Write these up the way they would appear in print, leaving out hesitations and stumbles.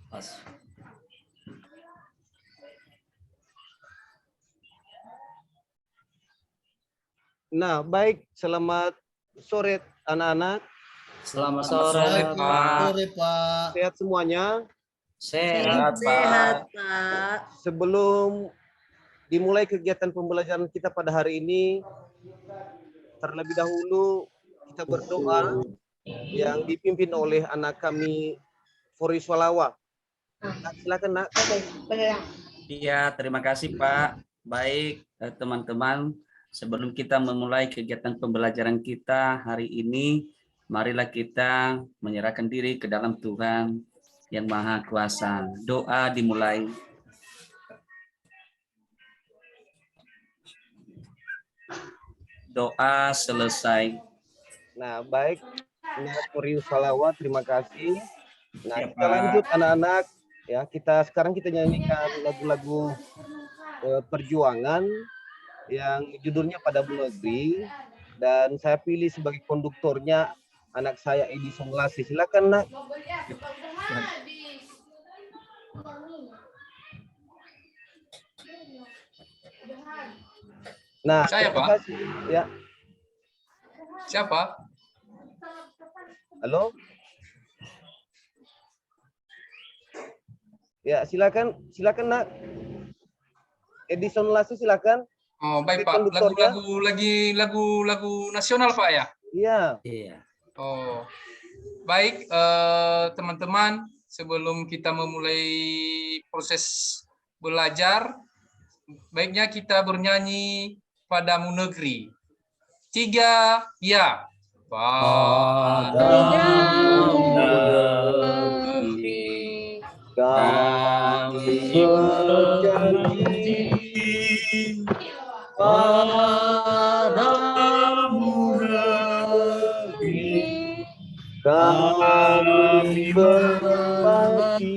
Pas. Nah, baik. Selamat sore anak-anak. Selamat sore, Pak. Sore, Pak. Sehat semuanya. Sehat, Sehat, Pak. Pak. Sebelum dimulai kegiatan pembelajaran kita pada hari ini, terlebih dahulu kita berdoa yang dipimpin oleh anak kami, Fori Swalawa. Silakan, Nak. Iya, terima kasih, Pak. Baik, teman-teman. Sebelum kita memulai kegiatan pembelajaran kita hari ini, marilah kita menyerahkan diri ke dalam Tuhan yang Maha Kuasa. Doa dimulai. Doa selesai. Nah, baik. Fori Swalawa, terima kasih. Nah, Ya, kita Pak. lanjut anak-anak. Ya, sekarang kita nyanyikan lagu-lagu perjuangan yang judulnya Pada Negeri, dan saya pilih sebagai konduktornya anak saya Edison Lasi. Silakan, Nak. Nah, Saya, terima Pak. kasih. Ya, Siapa? halo. Ya, silakan, Nak. Edison Lasi, silakan. Oh, baik, Sebagai Pak. konduktornya. Lagu nasional, Pak, ya? Iya. Iya. Oh. Baik, teman-teman, sebelum kita memulai proses belajar, baiknya kita bernyanyi Padamu Negeri. 3, ya. Padamu negeri Kami berjanji Padamu negeri kami berbakti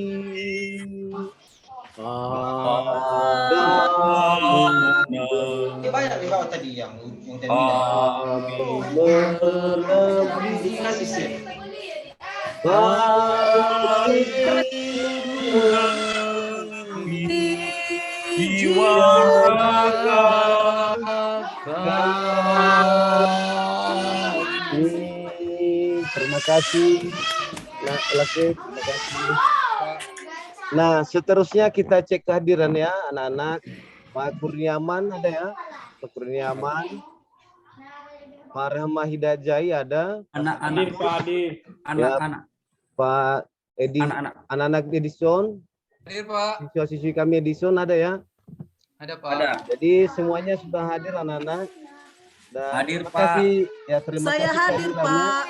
padamu banyak di bawah tadi yang kami mengabdi jiwa raga kami. Terima kasih. Nah, terima kasih. Nah, seterusnya kita cek kehadiran ya anak-anak. Pak Kurniaman ada ya? Pak Kurniaman. Pak Rahma Hidayat ada. Anak-anak. Anak-anak. Pak Edi, anak-anak Edison. Hadir, Pak. Siswa-siswi kami Edison ada ya? Ada, Pak. Ada. Jadi semuanya sudah hadir anak-anak. Dan Hadir, terima Pak. kasih. Ya, terima Saya kasih hadir, kehadirannya. Pak.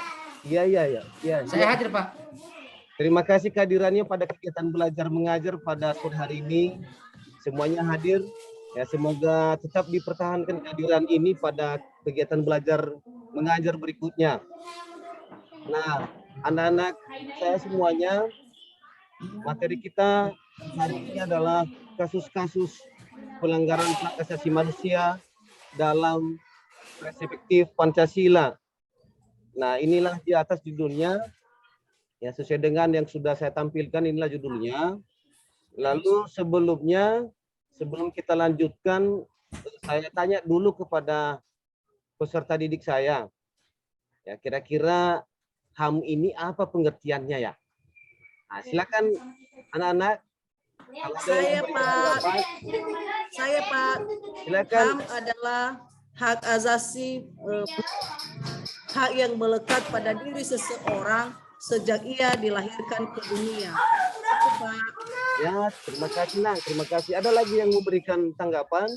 Iya. Saya hadir, Pak. Terima kasih kehadirannya pada kegiatan belajar mengajar pada sore hari ini. Semuanya hadir. Ya, semoga tetap dipertahankan kehadiran ini pada kegiatan belajar mengajar berikutnya. Nah, anak-anak saya semuanya, materi kita hari ini adalah kasus-kasus pelanggaran hak asasi manusia dalam perspektif Pancasila. Nah, inilah di atas judulnya. Ya, sesuai dengan yang sudah saya tampilkan, inilah judulnya. Lalu sebelum kita lanjutkan, saya tanya dulu kepada peserta didik saya. Ya, kira-kira HAM ini apa pengertiannya ya? Nah, silakan anak-anak. Saya, Pak. Silakan. HAM adalah hak asasi, hak yang melekat pada diri seseorang sejak ia dilahirkan ke dunia. Itu, Pak. Ya, terima kasih, Nang. Terima kasih. Ada lagi yang memberikan tanggapan?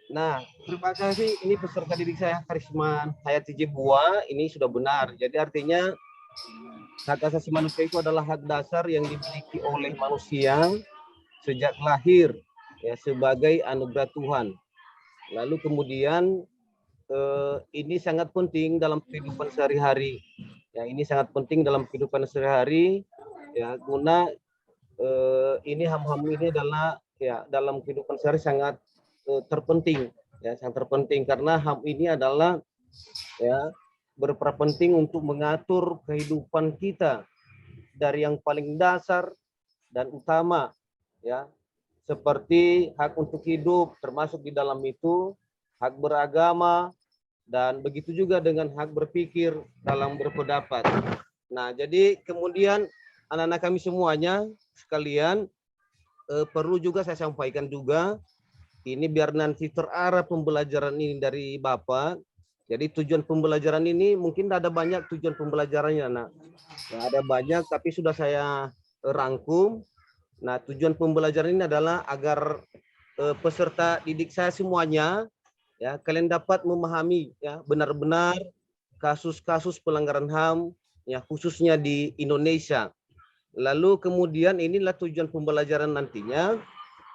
Nah, terima kasih. Ini peserta didik saya, Karisma Hayati Jebua. Ini sudah benar. Jadi artinya hak asasi manusia itu adalah hak dasar yang dimiliki oleh manusia sejak lahir, ya, sebagai anugerah Tuhan. Lalu kemudian ini sangat penting dalam kehidupan sehari-hari. Ya, ini sangat penting dalam kehidupan sehari-hari. Ya, guna ini HAM-HAM ini adalah ya dalam kehidupan sehari sangat terpenting. Ya, sangat terpenting karena HAM ini adalah ya berperan penting untuk mengatur kehidupan kita dari yang paling dasar dan utama, ya, seperti hak untuk hidup, termasuk di dalam itu hak beragama, dan begitu juga dengan hak berpikir dalam berpendapat. Nah, jadi kemudian anak-anak kami semuanya sekalian, perlu juga saya sampaikan juga, ini biar nanti terarah pembelajaran ini dari Bapak. Jadi tujuan pembelajaran ini mungkin ada banyak tujuan pembelajarannya, nah. Ya, ada banyak tapi sudah saya rangkum. Nah, tujuan pembelajaran ini adalah agar peserta didik saya semuanya, ya, kalian dapat memahami, ya, benar-benar kasus-kasus pelanggaran HAM, ya, khususnya di Indonesia. Lalu kemudian inilah tujuan pembelajaran nantinya,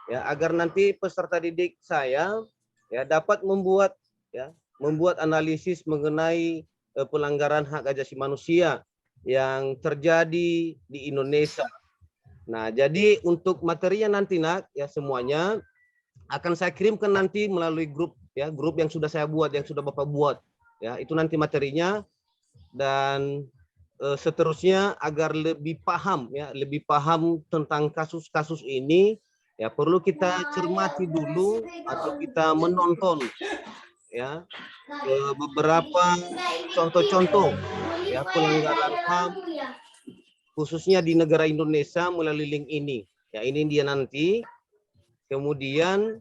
ya, agar nanti peserta didik saya, ya, dapat membuat analisis mengenai pelanggaran hak asasi manusia yang terjadi di Indonesia. Nah, jadi untuk materinya nanti, Nak, ya, semuanya akan saya kirimkan nanti melalui grup, ya, grup yang sudah saya buat, yang sudah Bapak buat, ya, itu nanti materinya. Dan seterusnya agar lebih paham, ya, lebih paham tentang kasus-kasus ini, ya, perlu kita cermati dulu atau kita menonton, ya, beberapa contoh-contoh, ya, pelanggaran HAM khususnya di negara Indonesia melalui link ini. Ya, ini dia nanti. Kemudian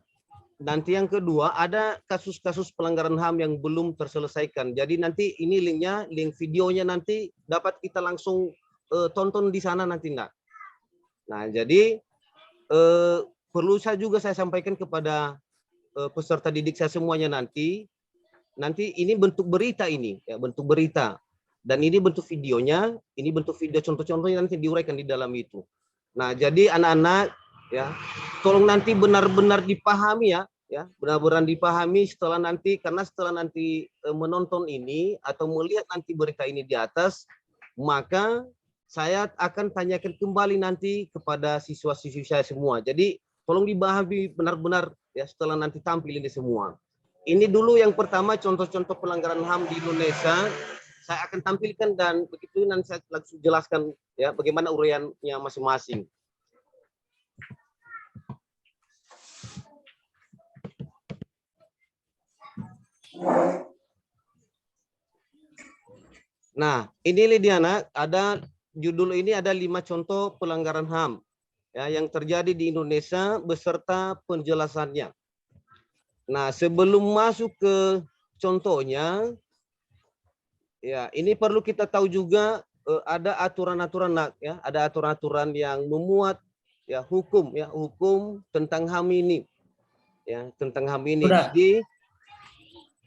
nanti yang kedua ada kasus-kasus pelanggaran HAM yang belum terselesaikan. Jadi nanti ini linknya, link videonya nanti dapat kita langsung tonton di sana nanti, Nak. Nah, jadi perlu saya sampaikan kepada peserta didik saya semuanya nanti ini bentuk berita ini, ya, bentuk berita. Dan ini bentuk videonya, ini bentuk video contoh-contohnya nanti diuraikan di dalam itu. Nah, jadi anak-anak, ya, tolong nanti benar-benar dipahami, ya, benar-benar dipahami setelah nanti, karena setelah nanti menonton ini atau melihat nanti berita ini di atas, maka saya akan tanyakan kembali nanti kepada siswa-siswi saya semua. Jadi tolong dipahami benar-benar, ya, setelah nanti tampil ini semua. Ini dulu yang pertama contoh-contoh pelanggaran HAM di Indonesia. Saya akan tampilkan dan begitu nanti saya langsung jelaskan, ya, bagaimana uraiannya masing-masing. Nah, ini Lidiana, ada judul ini ada 5 contoh pelanggaran HAM, ya, yang terjadi di Indonesia beserta penjelasannya. Nah, sebelum masuk ke contohnya, ya, ini perlu kita tahu juga ada aturan-aturan, Nak, ya, ada aturan-aturan yang memuat, ya, hukum tentang HAM ini, ya, tentang HAM ini.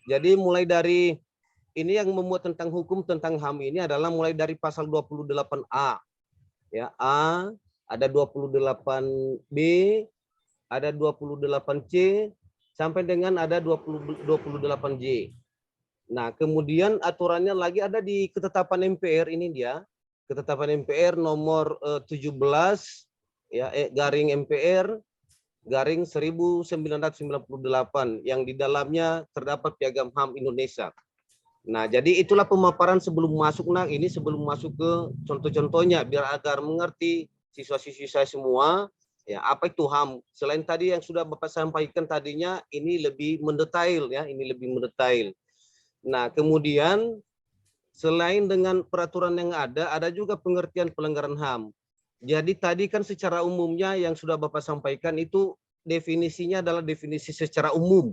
Jadi mulai dari ini yang memuat tentang hukum tentang HAM ini adalah mulai dari pasal 28A, ya, A, ada 28B, ada 28C, sampai dengan ada 28J. Nah, kemudian aturannya lagi ada di ketetapan MPR, ini dia. Ketetapan MPR nomor 17, ya, garing MPR garing 1998 yang di dalamnya terdapat Piagam HAM Indonesia. Nah, jadi itulah pemaparan sebelum masuk, Nak, ini sebelum masuk ke contoh-contohnya biar agar mengerti siswa-siswi saya semua, ya, apa itu HAM. Selain tadi yang sudah Bapak sampaikan tadinya, ini lebih mendetail, ya, ini lebih mendetail. Nah, kemudian selain dengan peraturan yang ada juga pengertian pelanggaran HAM. Jadi tadi kan secara umumnya yang sudah Bapak sampaikan itu definisinya adalah definisi secara umum.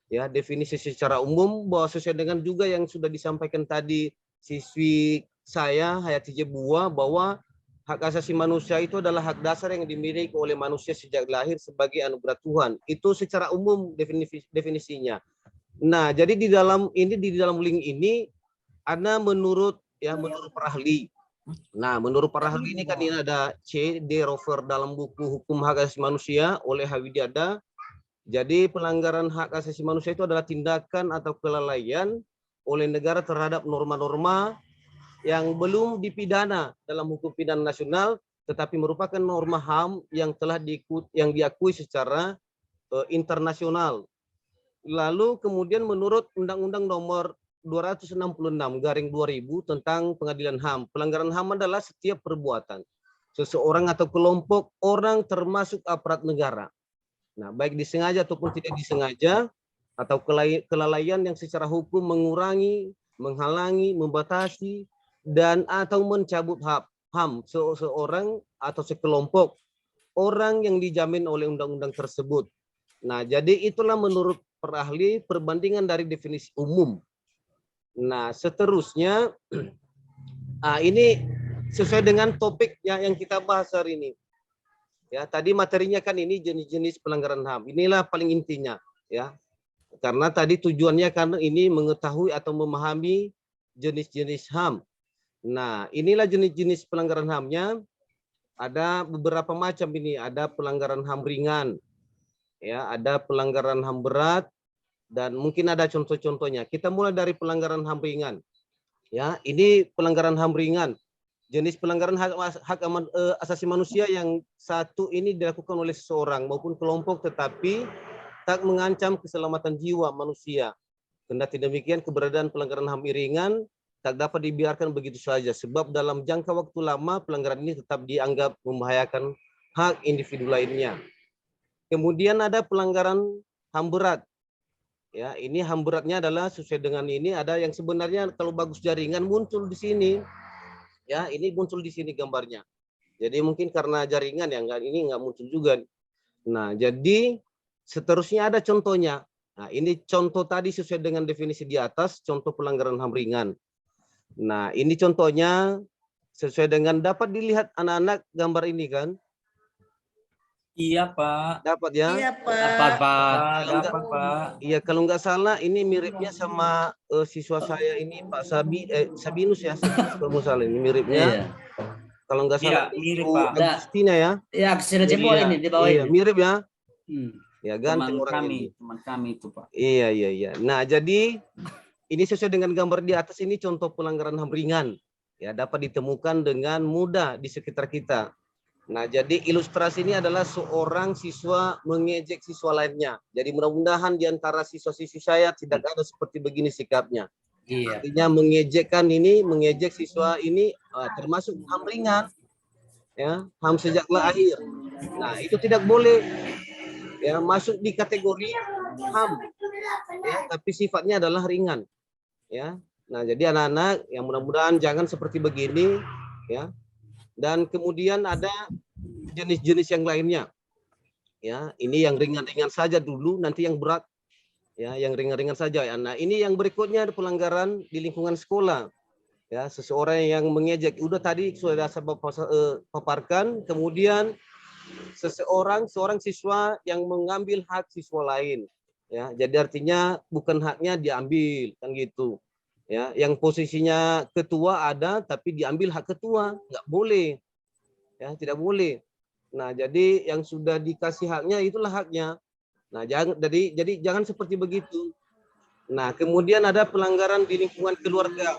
Ya, definisi secara umum bahwa sesuai dengan juga yang sudah disampaikan tadi siswi saya Hayati Jebua, bahwa hak asasi manusia itu adalah hak dasar yang dimiliki oleh manusia sejak lahir sebagai anugerah Tuhan. Itu secara umum definisinya. Nah, jadi di dalam link ini ada menurut para ahli. Nah, menurut para ahli ini kan ini ada C. D. Rover dalam buku Hukum Hak Asasi Manusia oleh Hawidiada. Jadi pelanggaran hak asasi manusia itu adalah tindakan atau kelalaian oleh negara terhadap norma-norma yang belum dipidana dalam hukum pidana nasional, tetapi merupakan norma HAM yang telah diakui secara internasional. Lalu kemudian menurut Undang-Undang nomor 266/2000 tentang pengadilan HAM. Pelanggaran HAM adalah setiap perbuatan seseorang atau kelompok orang termasuk aparat negara. Nah, baik disengaja ataupun tidak disengaja, atau kelalaian yang secara hukum mengurangi, menghalangi, membatasi, dan atau mencabut HAM seseorang atau sekelompok orang yang dijamin oleh undang-undang tersebut. Nah, jadi itulah menurut para ahli perbandingan dari definisi umum. Nah, seterusnya, ini sesuai dengan topik yang kita bahas hari ini. Ya, tadi materinya kan ini jenis-jenis pelanggaran HAM. Inilah paling intinya, ya. Karena tadi tujuannya kan ini mengetahui atau memahami jenis-jenis HAM. Nah, inilah jenis-jenis pelanggaran HAM-nya. Ada beberapa macam ini. Ada pelanggaran HAM ringan, ya, ada pelanggaran HAM berat, dan mungkin ada contoh-contohnya. Kita mulai dari pelanggaran HAM ringan. Ya, ini pelanggaran HAM ringan. Jenis pelanggaran hak asasi manusia yang satu ini dilakukan oleh seseorang maupun kelompok tetapi tak mengancam keselamatan jiwa manusia. Kendati demikian, keberadaan pelanggaran HAM ringan tak dapat dibiarkan begitu saja, sebab dalam jangka waktu lama pelanggaran ini tetap dianggap membahayakan hak individu lainnya. Kemudian ada pelanggaran HAM berat. Ya, ini HAM beratnya adalah sesuai dengan ini, ada yang sebenarnya kalau bagus jaringan muncul di sini. Ya, ini muncul di sini gambarnya. Jadi mungkin karena jaringan ya ini nggak muncul juga. Nah, jadi seterusnya ada contohnya. Nah, ini contoh tadi sesuai dengan definisi di atas, contoh pelanggaran HAM ringan. Nah, ini contohnya sesuai dengan dapat dilihat anak-anak gambar ini kan? Iya, Pak. Dapat ya? Iya, Dapat, Pak. Pak. Dapat, Pak. Iya, kalau nggak salah ini miripnya sama siswa saya ini Pak Sabinus ya, Sabinus kalau nggak salah ini miripnya. Iya. Kalau nggak salah Iya, mirip, Pak. Agustina ya. Ya, aksara jempol Iya. ini di bawah Iya, ini. mirip ya. Hmm. Ya, ganteng Teman orang kami, ini. teman kami itu, Pak. Iya, iya, iya. Nah, jadi ini sesuai dengan gambar di atas ini contoh pelanggaran HAM ringan. Ya, dapat ditemukan dengan mudah di sekitar kita. Nah, jadi ilustrasi ini adalah seorang siswa mengejek siswa lainnya. Jadi mudah-mudahan di antara siswa-siswi saya tidak ada seperti begini sikapnya. Iya. Artinya mengejekkan ini, mengejek siswa ini termasuk HAM ringan. Ya, HAM sejak lahir. Nah, itu tidak boleh ya masuk di kategori HAM. Ya, tapi sifatnya adalah ringan. Ya. Nah, jadi anak-anak yang mudah-mudahan jangan seperti begini ya. Dan kemudian ada jenis-jenis yang lainnya. Ya, ini yang ringan-ringan saja dulu, nanti yang berat. Ya, yang ringan-ringan saja. Nah, ini yang berikutnya ada pelanggaran di lingkungan sekolah. Ya, seseorang yang mengejek. Udah tadi sudah saya paparkan. Kemudian seorang siswa yang mengambil hak siswa lain. Ya, jadi artinya bukan haknya diambil kan gitu. Ya, yang posisinya ketua ada tapi diambil hak ketua, nggak boleh. Ya, tidak boleh. Nah, jadi yang sudah dikasih haknya itulah haknya. Nah, jadi jangan seperti begitu. Nah, kemudian ada pelanggaran di lingkungan keluarga.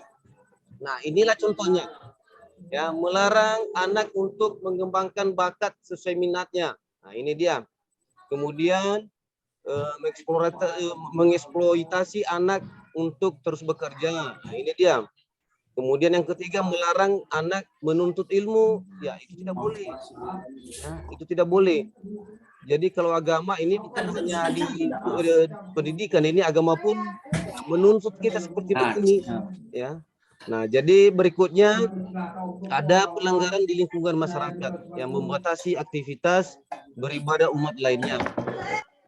Nah, inilah contohnya. Ya, melarang anak untuk mengembangkan bakat sesuai minatnya. Nah, ini dia. Kemudian mengeksploitasi anak untuk terus bekerja. Nah, ini dia. Kemudian yang ketiga, melarang anak menuntut ilmu. Ya, itu tidak boleh. Ya, itu tidak boleh. Jadi kalau agama ini bukan hanya di pendidikan, ini agama pun menuntut kita seperti begini. Ya. Nah, jadi berikutnya ada pelanggaran di lingkungan masyarakat yang membatasi aktivitas beribadah umat lainnya.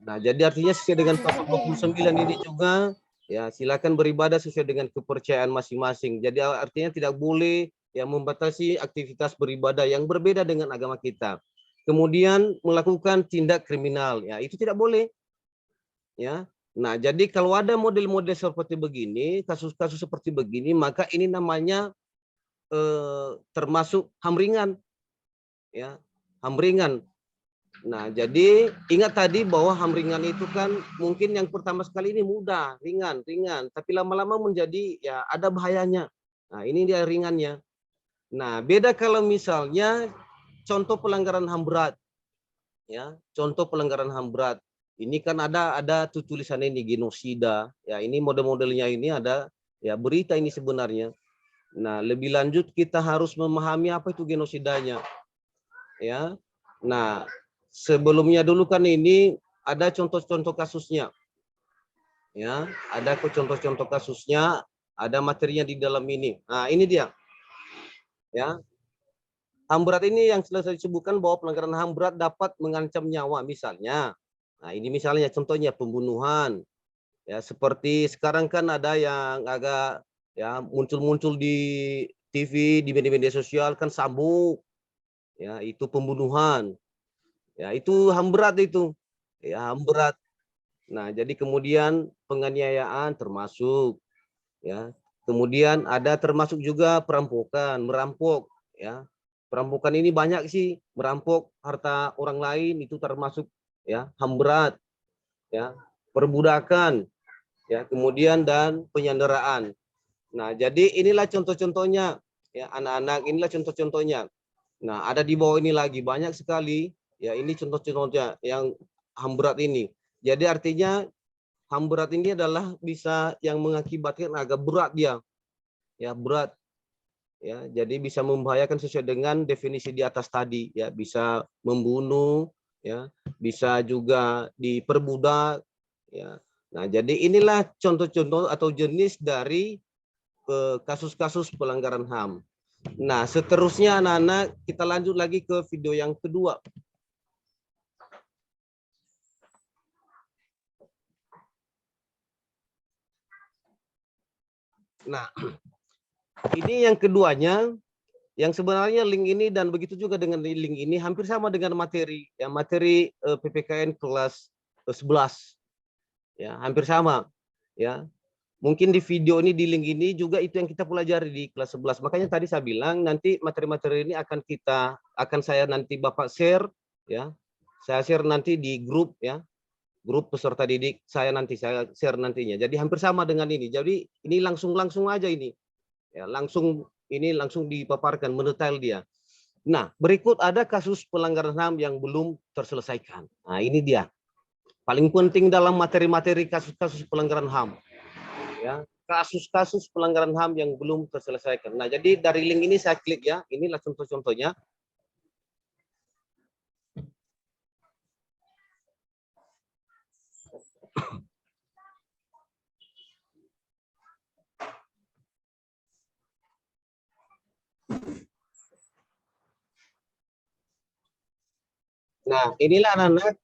Nah, jadi artinya sesuai dengan pasal 29 ini juga ya silakan beribadah sesuai dengan kepercayaan masing-masing. Jadi artinya tidak boleh yang membatasi aktivitas beribadah yang berbeda dengan agama kita. Kemudian melakukan tindak kriminal, ya itu tidak boleh. Ya. Nah, jadi kalau ada model-model seperti begini, kasus-kasus seperti begini, maka ini namanya termasuk HAM ringan. Ya, HAM ringan. Nah, jadi ingat tadi bahwa HAM ringan itu kan mungkin yang pertama sekali ini mudah, ringan, tapi lama-lama menjadi ya ada bahayanya. Nah, ini dia ringannya. Nah, beda kalau misalnya contoh pelanggaran HAM berat. Ya, contoh pelanggaran HAM berat. Ini kan ada tulisan ini genosida. Ya, ini model-modelnya ini ada ya berita ini sebenarnya. Nah, lebih lanjut kita harus memahami apa itu genosidanya. Ya. Nah, sebelumnya dulu kan ini ada contoh-contoh kasusnya. Ya, ada contoh-contoh kasusnya, ada materinya di dalam ini. Nah, ini dia. Ya. HAM berat ini yang selesai disebutkan bahwa pelanggaran HAM berat dapat mengancam nyawa misalnya. Nah, ini misalnya contohnya pembunuhan. Ya, seperti sekarang kan ada yang agak ya muncul-muncul di TV, di media-media sosial kan Sambo. Ya, itu pembunuhan. Ya, itu HAM berat itu. Ya, HAM berat. Nah, jadi kemudian penganiayaan termasuk ya. Kemudian ada termasuk juga perampokan, merampok ya. Perampokan ini banyak sih, merampok harta orang lain itu termasuk ya HAM berat ya. Perbudakan ya, kemudian dan penyanderaan. Nah, jadi inilah contoh-contohnya ya anak-anak, inilah contoh-contohnya. Nah, ada di bawah ini lagi banyak sekali ya, ini contoh-contohnya yang HAM berat ini. Jadi artinya HAM berat ini adalah bisa yang mengakibatkan agak berat dia. Ya, berat. Ya, jadi bisa membahayakan sesuai dengan definisi di atas tadi ya, bisa membunuh ya, bisa juga diperbudak ya. Nah, jadi inilah contoh-contoh atau jenis dari kasus-kasus pelanggaran HAM. Nah, seterusnya anak-anak kita lanjut lagi ke video yang kedua. Nah, ini yang keduanya, yang sebenarnya link ini dan begitu juga dengan link ini hampir sama dengan materi ya, materi PPKN kelas 11 ya, hampir sama ya. Mungkin di video ini, di link ini juga itu yang kita pelajari di kelas 11. Makanya tadi saya bilang nanti materi-materi ini akan saya nanti Bapak share ya. Saya share nanti di grup ya. Grup peserta didik saya nanti saya share nantinya. Jadi hampir sama dengan ini. Jadi ini langsung aja ini. Ya, langsung dipaparkan mendetail dia. Nah, berikut ada kasus pelanggaran HAM yang belum terselesaikan. Nah, ini dia. Paling penting dalam materi-materi kasus-kasus pelanggaran HAM. Ya, kasus-kasus pelanggaran HAM yang belum terselesaikan. Nah, jadi dari link ini saya klik ya. Inilah contoh-contohnya. Nah, inilah anak-anak.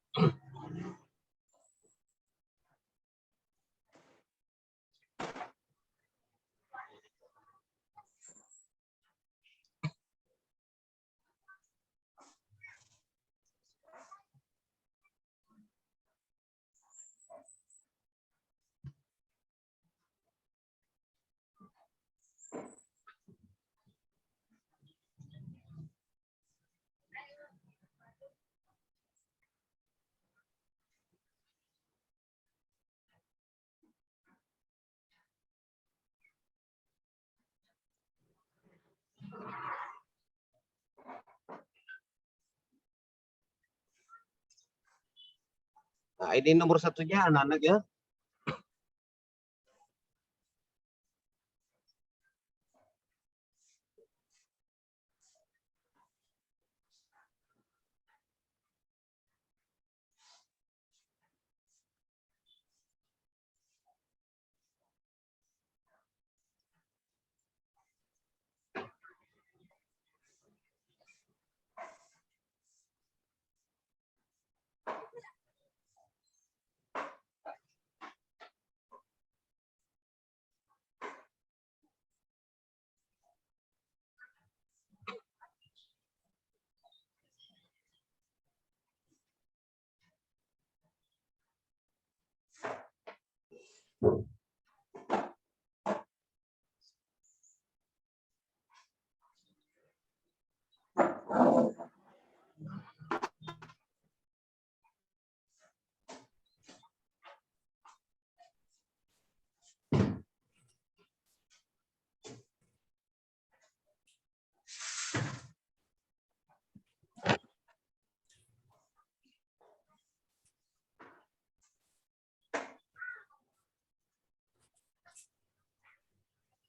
Nah, ini nomor satunya anak-anak ya.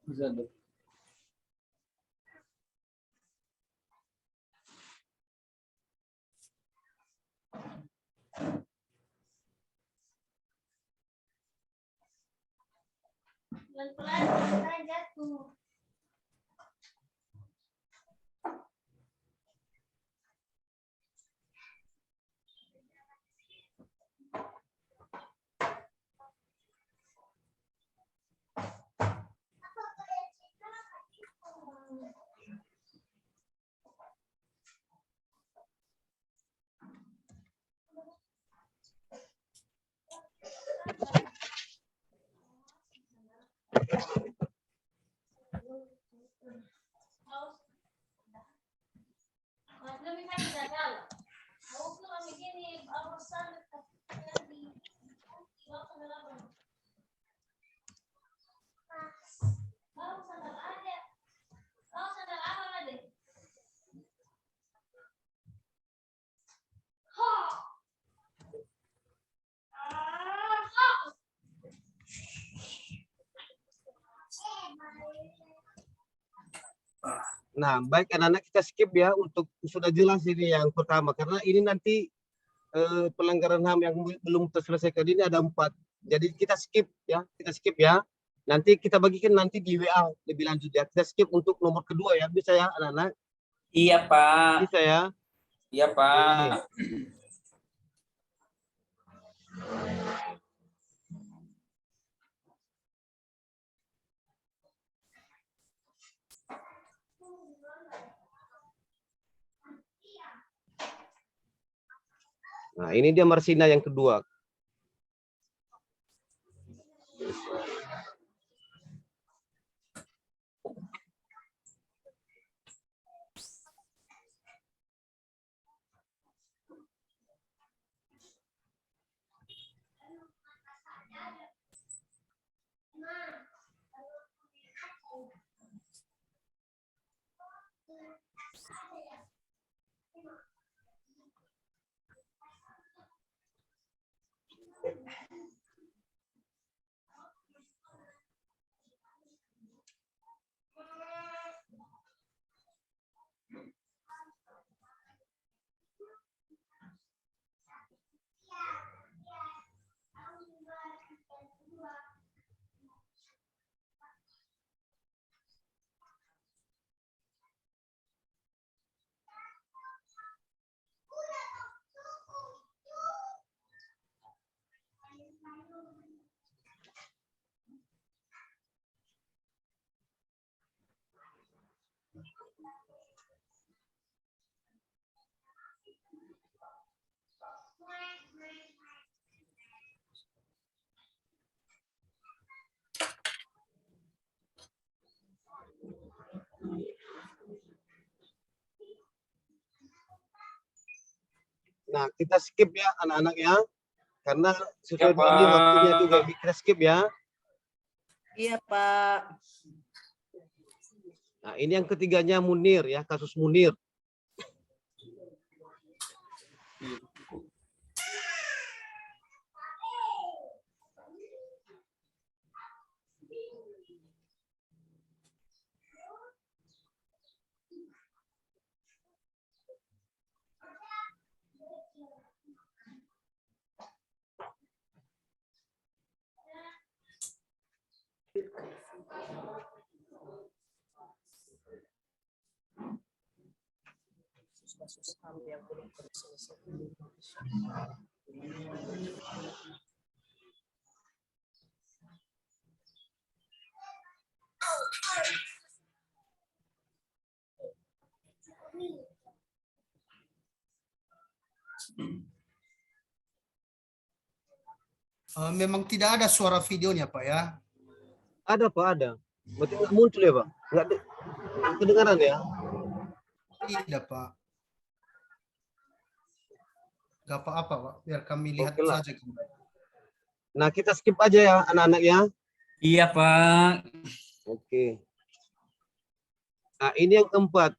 Pelan-pelan jatuh. Nah, baik anak-anak kita skip ya untuk sudah jelas ini yang pertama karena ini nanti pelanggaran HAM yang belum terselesaikan ini ada 4. Jadi kita skip ya. Nanti kita bagikan nanti di WA lebih lanjut ya. Kita skip untuk nomor kedua ya. Bisa ya anak-anak? Iya, Pak. Bisa ya? Iya, Pak. Nah, ini dia Marsina yang kedua. Nah, kita skip ya anak-anak ya. Karena sesuai Ya, dengan waktunya Pak. juga kita skip ya. Iya, Pak. Nah, ini yang ketiganya Munir ya, kasus Munir. Memang tidak ada suara videonya, Pak ya. Ada Pak, ada. Berarti nggak muncul ya Pak? Nggak kedengaran ya? Tidak, Pak. Gak apa-apa, Pak. Biar kami lihat Oke lah. saja kembali. Nah, kita skip aja ya anak-anak ya. Iya, Pak. Oke. Nah, ini yang keempat.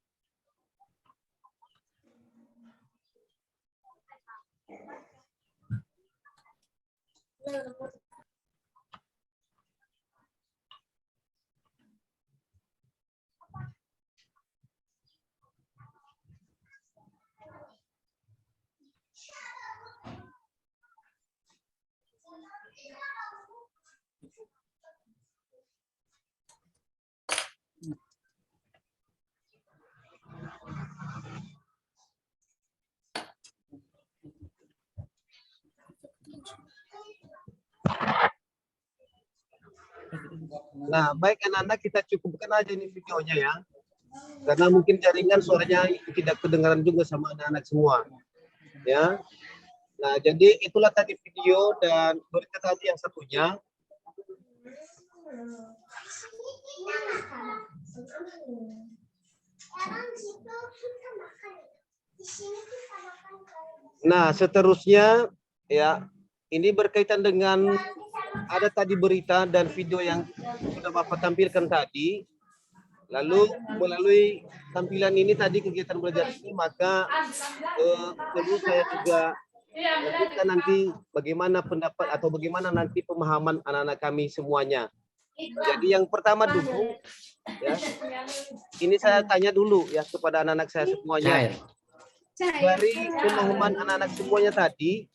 Nah, baik anak-anak, kita cukupkan aja ini videonya ya. Karena mungkin jaringan suaranya tidak kedengaran juga sama anak-anak semua. Ya. Nah, jadi itulah tadi video dan berita tadi yang satunya. Nah, seterusnya ya, ini berkaitan dengan ada tadi berita dan video yang sudah Bapak tampilkan tadi. Lalu melalui tampilan ini tadi kegiatan belajar ini, maka perlu saya juga kita nanti bagaimana pendapat atau bagaimana nanti pemahaman anak-anak kami semuanya. Jadi yang pertama dulu, ya, ini saya tanya dulu ya kepada anak-anak saya semuanya. Dari pemahaman anak-anak semuanya tadi,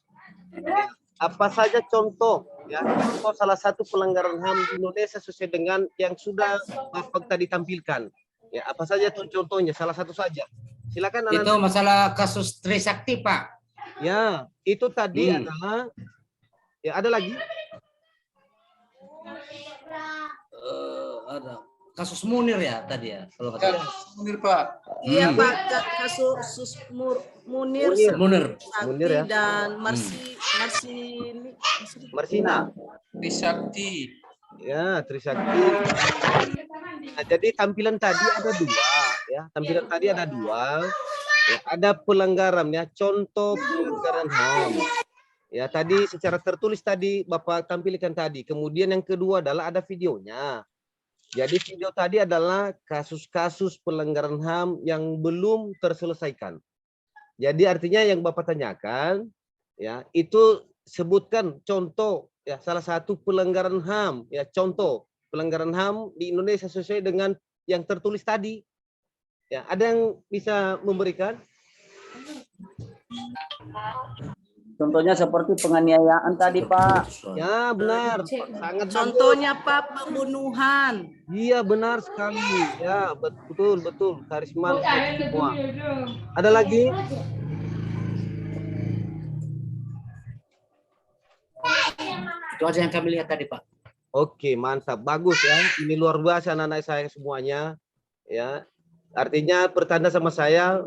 ya, apa saja contoh ya, contoh salah satu pelanggaran HAM di Indonesia sesuai dengan yang sudah Bapak tadi tampilkan. Ya, apa saja contohnya? Salah satu saja. Silakan anak-anak. Itu masalah kasus Trisakti, Pak. Ya, itu tadi adalah ya, ada lagi? Ada kasus Munir ya tadi ya, kalau Ya, Munir, Pak. Iya Pak, kasus Munir, Munir. Sakti Munir ya. dan Marsina. Trisakti. Ya, Trisakti. Nah, jadi tampilan tadi ada dua ya. Tampilan tadi ada dua. Ya, ada pelanggaran ya, contoh pelanggaran HAM. Ya, tadi secara tertulis tadi Bapak tampilkan tadi. Kemudian yang kedua adalah ada videonya. Jadi video tadi adalah kasus-kasus pelanggaran HAM yang belum terselesaikan. Jadi artinya yang Bapak tanyakan ya, itu sebutkan contoh ya, salah satu pelanggaran HAM ya, contoh pelanggaran HAM di Indonesia sesuai dengan yang tertulis tadi. Ya, ada yang bisa memberikan? Contohnya seperti penganiayaan tadi, Pak. Ya, benar. Sangat contohnya Pak, pembunuhan. Iya, benar sekali. Ya, betul, betul. Karisman semua. Ada lagi? Itu aja yang kami lihat tadi, Pak. Oke, mantap. Bagus ya. Ini luar biasa anak-anak saya semuanya. Ya. Artinya pertanda sama saya.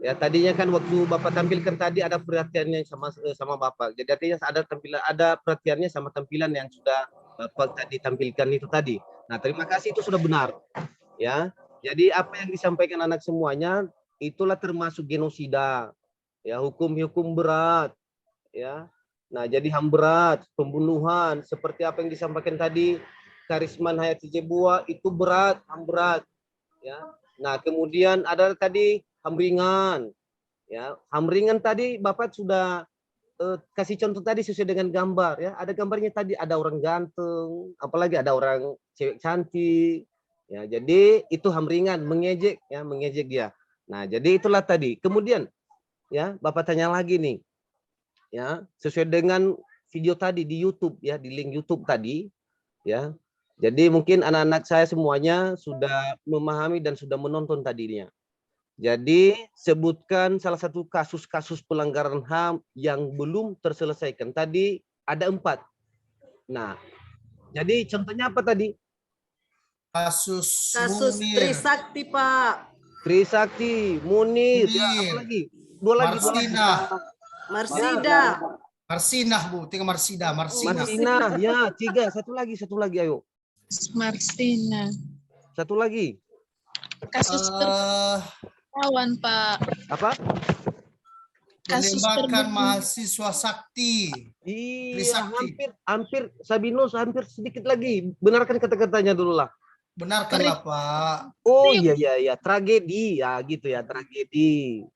Ya, tadinya kan waktu Bapak tampilkan tadi ada perhatiannya sama Bapak. Jadi artinya ada perhatiannya sama tampilan yang sudah Bapak tadi tampilkan itu tadi. Nah, terima kasih, itu sudah benar. Ya. Jadi apa yang disampaikan anak semuanya itulah termasuk genosida. Ya, hukum-hukum berat. Ya. Nah, jadi HAM berat, pembunuhan seperti apa yang disampaikan tadi, Karisman Hayati Jebua itu berat, HAM berat. Ya. Nah, kemudian ada tadi HAM ringan. Ya, HAM ringan tadi Bapak sudah kasih contoh tadi sesuai dengan gambar ya. Ada gambarnya tadi, ada orang ganteng, apalagi ada orang cewek cantik. Ya, jadi itu HAM ringan, mengejek ya, mengejek dia. Nah, jadi itulah tadi. Kemudian ya, Bapak tanya lagi nih. Ya, sesuai dengan video tadi di YouTube ya, di link YouTube tadi ya. Jadi mungkin anak-anak saya semuanya sudah memahami dan sudah menonton tadinya. Jadi sebutkan salah satu kasus-kasus pelanggaran HAM yang belum terselesaikan. Tadi ada 4. Nah, jadi contohnya apa tadi? Kasus Munir. Trisakti Pak. Trisakti, Munir, ya, apa lagi? Dua lagi. Marsida. Marsinah, Bu. Tinggal Marsida. Marsina, ya, 3. Satu lagi, ayo. Marsina. Satu lagi. Kasus tertawan, Pak. Apa? Kasus Penembakan terbunuh. mahasiswa sakti. Iya, Trisakti. hampir Sabinus, hampir sedikit lagi. Benarkan kata-katanya dulu lah. Benarkanlah, Pak. Oh iya, tragedi ya gitu ya, tragedi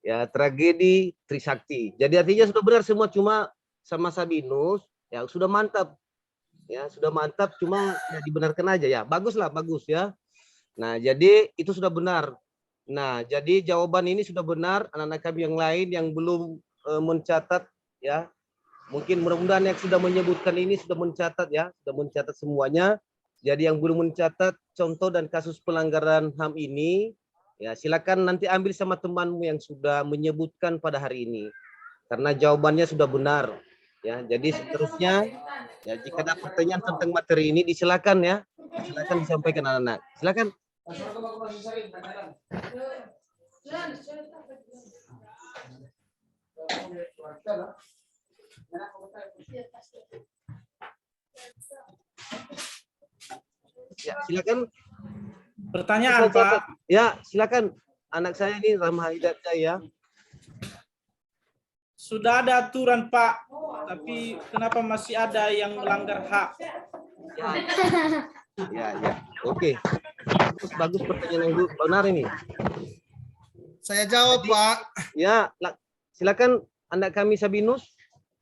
Trisakti. Jadi artinya sudah benar semua, cuma sama Sabinus ya sudah mantap. Ya, sudah mantap, cuma ya dibenarkan aja ya. Bagus ya. Nah, jadi itu sudah benar. Nah, jadi jawaban ini sudah benar. Anak-anak kami yang lain yang belum mencatat ya. Mungkin mudah-mudahan yang sudah menyebutkan ini sudah mencatat ya, sudah mencatat semuanya. Jadi yang belum mencatat contoh dan kasus pelanggaran HAM ini, ya silakan nanti ambil sama temanmu yang sudah menyebutkan pada hari ini. Karena jawabannya sudah benar. Ya, jadi seterusnya ya jika ada pertanyaan tentang materi ini disilakan ya. Silakan disampaikan anak-anak. Silakan. Ya, silakan. Pertanyaan, Pak. Ya, silakan. Anak saya ini Rahma Hidayat ya. Sudah ada aturan, Pak. Tapi kenapa masih ada yang melanggar hak? Ya. Oke. Bagus pertanyaan yang benar ini. Saya jawab, Pak. Ya, silakan anak kami Sabinus.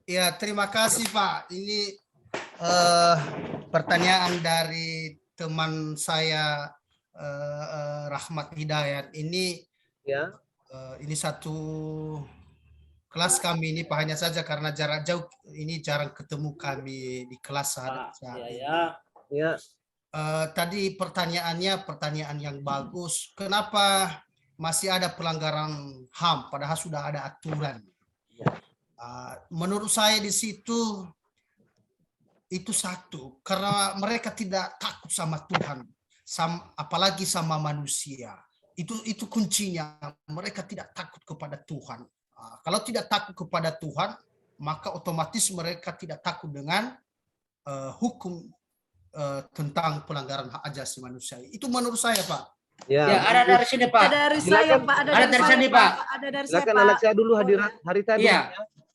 Ya, terima kasih, Pak. Ini pertanyaan dari teman saya Rahmat Hidayat. Ini Ya. Ini satu kelas kami ini, Pak, hanya saja karena jarak jauh ini jarang ketemu kami di kelas saat ini. Ya. Tadi pertanyaannya pertanyaan yang bagus. Kenapa masih ada pelanggaran HAM padahal sudah ada aturan? Menurut saya di situ itu satu, karena mereka tidak takut sama Tuhan, apalagi sama manusia. Itu kuncinya. Mereka tidak takut kepada Tuhan. Kalau tidak takut kepada Tuhan, maka otomatis mereka tidak takut dengan hukum tentang pelanggaran hak asasi manusia. Itu menurut saya, Pak. Ya, ada dari sini, Pak. Ada dari saya, Pak. Ada dari sini, Pak. Ada dari saya, Silakan Pak. anak saya dulu hadir hari tadi. Iya.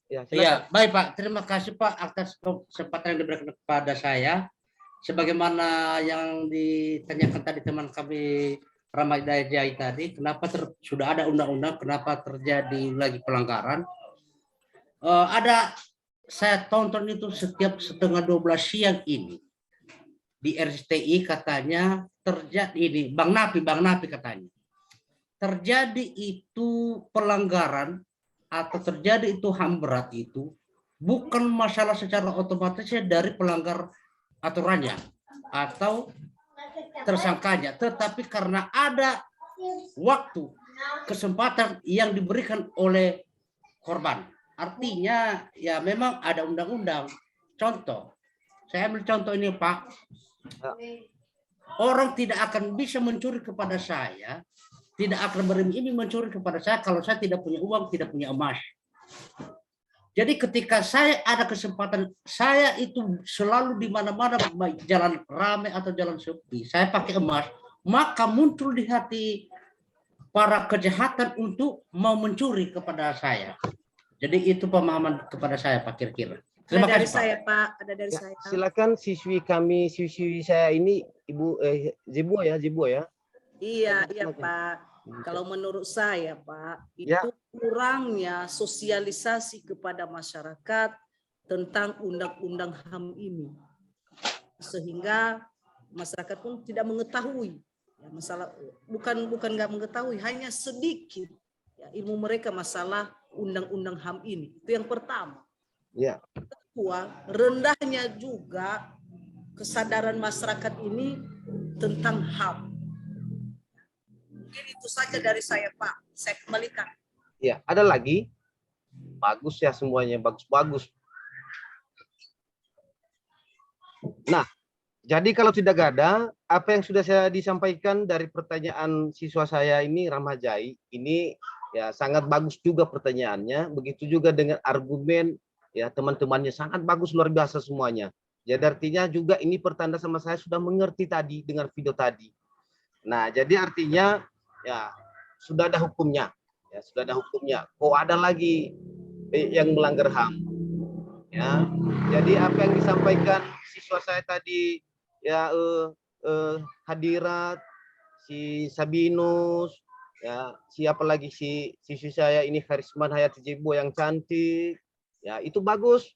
Ya, silakan. Iya, baik, Pak. Terima kasih, Pak, atas kesempatan yang diberikan kepada saya. Sebagaimana yang ditanyakan tadi teman kami Rahmat Hidayat tadi, kenapa sudah ada undang-undang, kenapa terjadi lagi pelanggaran? Saya tonton itu setiap setengah 12 siang ini di RCTI katanya terjadi ini, Bang Napi katanya terjadi itu pelanggaran atau terjadi itu HAM berat itu bukan masalah secara otomatisnya dari pelanggar aturannya atau tersangkanya, tetapi karena ada waktu kesempatan yang diberikan oleh korban. Artinya ya memang ada undang-undang. Contoh, saya ambil contoh ini, Pak. Orang tidak akan bisa mencuri kepada saya, tidak akan berani mencuri kepada saya kalau saya tidak punya uang, tidak punya emas. Jadi ketika saya ada kesempatan, saya itu selalu di mana-mana, jalan ramai atau jalan sepi, saya pakai emas, maka muncul di hati para kejahatan untuk mau mencuri kepada saya. Jadi itu pemahaman kepada saya, Pak, kira-kira. Terima kasih, saya, Pak. Ada dari saya. Silakan siswi saya ini Ibu Zibo ya. Iya, Pak. Kalau menurut saya, Pak, itu kurangnya sosialisasi kepada masyarakat tentang undang-undang HAM ini, sehingga masyarakat pun tidak mengetahui. Ya, masalah bukan nggak mengetahui, hanya sedikit ya, ilmu mereka masalah undang-undang HAM ini. Itu yang pertama. Ya. Kedua, rendahnya juga kesadaran masyarakat ini tentang HAM. Mungkin itu saja dari saya, Pak. Saya kembalikan. Ya, ada lagi? Bagus ya semuanya, bagus-bagus. Nah, jadi kalau tidak ada, apa yang sudah saya disampaikan dari pertanyaan siswa saya ini, Ramajai, ini ya sangat bagus juga pertanyaannya. Begitu juga dengan argumen, ya teman-temannya sangat bagus, luar biasa semuanya. Jadi artinya juga ini pertanda sama saya sudah mengerti tadi dengan video tadi. Nah, jadi artinya ya sudah ada hukumnya, ya sudah ada hukumnya. Kok ada lagi yang melanggar HAM? Ya, jadi apa yang disampaikan siswa saya tadi, ya Hadirat, si Sabinus, ya siapa lagi si siswi saya ini Karisman Hayati Jibo yang cantik, ya itu bagus,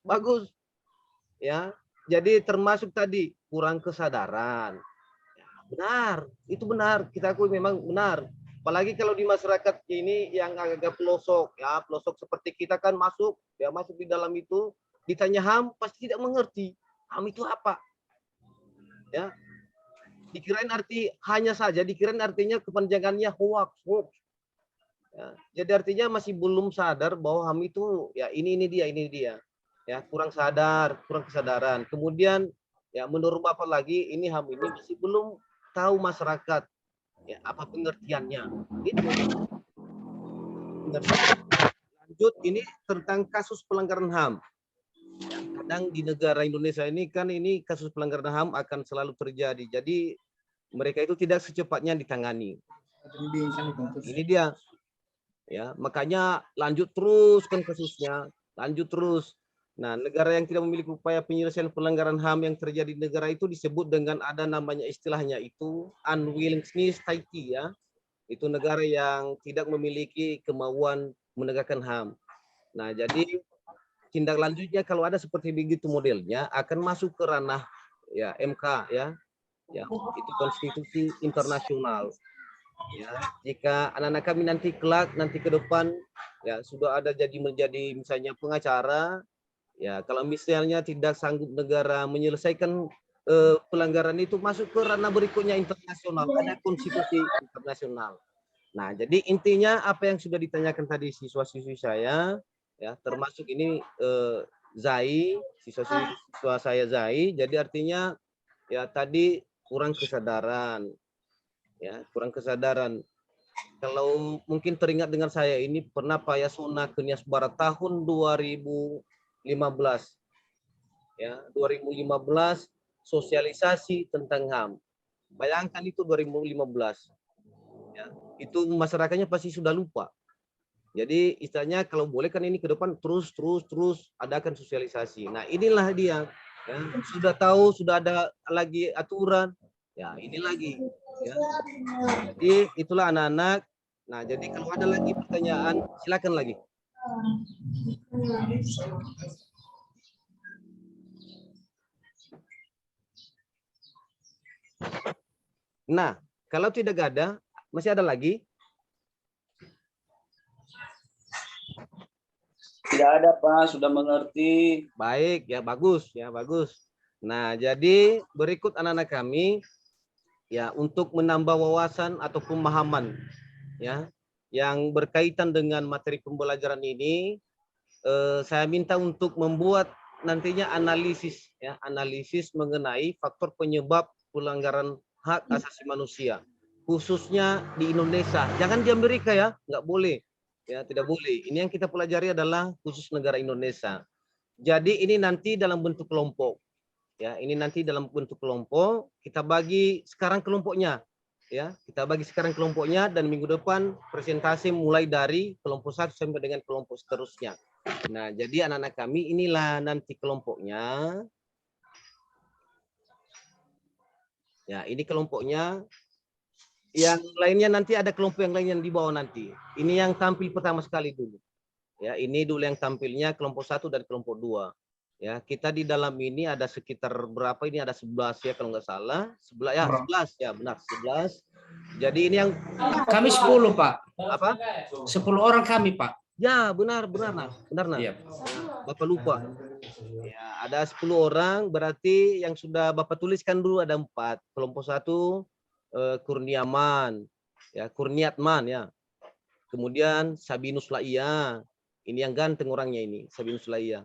ya. Jadi termasuk tadi kurang kesadaran. Benar, itu benar. Kita akui memang benar. Apalagi kalau di masyarakat ini yang agak pelosok, ya pelosok seperti kita kan masuk di dalam itu, ditanya HAM pasti tidak mengerti. HAM itu apa? Ya, dikirain dikirain artinya kepanjangannya hoax. Ya, jadi artinya masih belum sadar bahwa HAM itu ya ini dia. ya kurang kesadaran. Kemudian ya menurut Bapak lagi ini HAM ini masih belum tahu masyarakat ya apa pengertiannya. Itu. Lanjut ini tentang kasus pelanggaran HAM. Kadang di negara Indonesia ini kan ini kasus pelanggaran HAM akan selalu terjadi. Jadi mereka itu tidak secepatnya ditangani. Ini dia. Ya, makanya lanjut terus kan kasusnya, lanjut terus. Nah, negara yang tidak memiliki upaya penyelesaian pelanggaran HAM yang terjadi di negara itu disebut dengan ada namanya istilahnya itu unwillingness society ya. Itu negara yang tidak memiliki kemauan menegakkan HAM. Nah, jadi tindak lanjutnya kalau ada seperti begitu modelnya akan masuk ke ranah ya MK ya. Ya, itu konstitusi internasional. Ya, jika anak-anak kami nanti kelak nanti ke depan ya sudah ada menjadi misalnya pengacara ya kalau misalnya tidak sanggup negara menyelesaikan pelanggaran itu masuk ke ranah berikutnya internasional, ada konstitusi internasional. Nah, jadi intinya apa yang sudah ditanyakan tadi siswa-siswi saya ya termasuk ini Zai, siswa saya Zai, jadi artinya ya tadi kurang kesadaran. Ya, kurang kesadaran. Kalau mungkin teringat dengan saya ini pernah Pak Yasona ke Nias Barat tahun 2015. Ya, 2015 sosialisasi tentang HAM. Bayangkan itu 2015. Ya, itu masyarakatnya pasti sudah lupa. Jadi istilahnya kalau boleh kan ini ke depan terus adakan sosialisasi. Nah, inilah dia. Ya, sudah tahu, sudah ada lagi aturan. Ya, ini lagi. Ya. Jadi itulah anak-anak. Nah, jadi kalau ada lagi pertanyaan, silakan lagi. Nah, kalau tidak ada, masih ada lagi? Tidak ada Pak, sudah mengerti. Baik, ya bagus, ya bagus. Nah, jadi berikut anak-anak kami ya untuk menambah wawasan atau pemahaman ya yang berkaitan dengan materi pembelajaran ini saya minta untuk membuat nantinya analisis ya analisis mengenai faktor penyebab pelanggaran hak asasi manusia khususnya di Indonesia, jangan di Amerika ya, nggak boleh ya, tidak boleh. Ini yang kita pelajari adalah khusus negara Indonesia. Jadi ini nanti dalam bentuk kelompok. Ya, ini nanti dalam bentuk kelompok, kita bagi sekarang kelompoknya. Ya, kita bagi sekarang kelompoknya dan minggu depan presentasi mulai dari kelompok 1 sampai dengan kelompok seterusnya. Nah, jadi anak-anak kami inilah nanti kelompoknya. Ya, ini kelompoknya. Yang lainnya nanti ada kelompok yang lain yang di bawah nanti. Ini yang tampil pertama sekali dulu. Ya, ini dulu yang tampilnya kelompok 1 dan kelompok 2. Ya, kita di dalam ini ada sekitar berapa ini, ada 11 ya kalau nggak salah. 11 ya, 11 ya, benar 11. Jadi ini yang kami 10 Pak. Apa? 10 orang kami Pak. Ya, benar nah. Iya. Bapak lupa. Ya, ada 10 orang, berarti yang sudah Bapak tuliskan dulu ada 4. Kelompok 1 Kurniaman, ya Kurniatman ya. Kemudian Sabinus Laia. Ini yang ganteng orangnya ini, Sabinus Laia.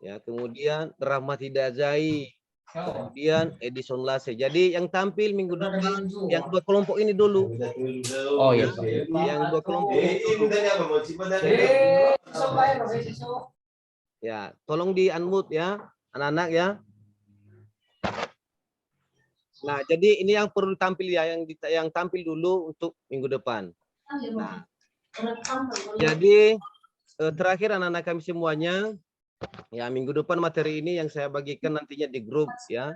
Ya, kemudian Rahmat Hidayai, kemudian Edison Lase. Jadi yang tampil minggu depan yang 2 kelompok ini dulu. Oh iya Pak. Yang 2 kelompok ini dulu. Ya, tolong di unmute ya, anak-anak ya. Nah, jadi ini yang perlu tampil ya, yang tampil dulu untuk minggu depan. Nah, jadi terakhir anak-anak kami semuanya. Ya, minggu depan materi ini yang saya bagikan nantinya di grup ya.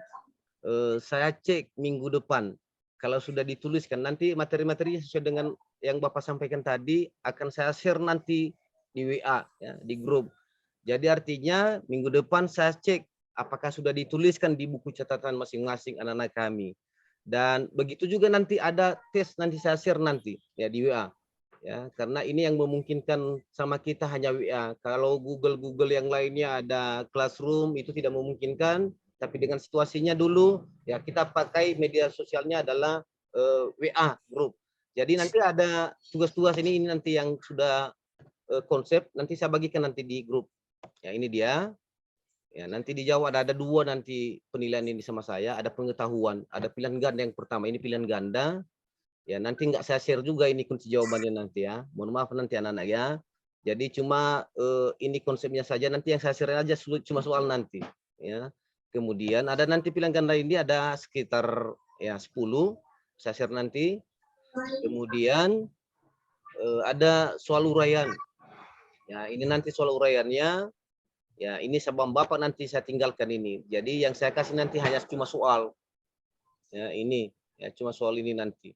Saya cek minggu depan. Kalau sudah dituliskan nanti materi-materi sesuai dengan yang Bapak sampaikan tadi akan saya share nanti di WA ya, di grup. Jadi artinya minggu depan saya cek apakah sudah dituliskan di buku catatan masing-masing anak-anak kami. Dan begitu juga nanti ada tes nanti saya share nanti ya di WA. Ya, karena ini yang memungkinkan sama kita hanya WA. Kalau Google yang lainnya ada Classroom itu tidak memungkinkan, tapi dengan situasinya dulu ya kita pakai media sosialnya adalah WA grup. Jadi nanti ada tugas-tugas ini nanti yang sudah konsep nanti saya bagikan nanti di grup. Ya, ini dia. Ya, nanti dijawab ada dua nanti penilaian ini sama saya, ada pengetahuan, ada pilihan ganda yang pertama, ini pilihan ganda. Ya, nanti nggak saya share juga ini kunci jawabannya nanti ya. Mohon maaf nanti anak-anak ya. Jadi cuma ini konsepnya saja, nanti yang saya share aja cuma soal nanti ya. Kemudian ada nanti pilihan ganda ini ada sekitar ya 10 saya share nanti. Kemudian ada soal uraian. Ya, ini nanti soal uraiannya. Ya, ini sebab Bapak nanti saya tinggalkan ini. Jadi yang saya kasih nanti hanya cuma soal. Ya, ini ya cuma soal ini nanti.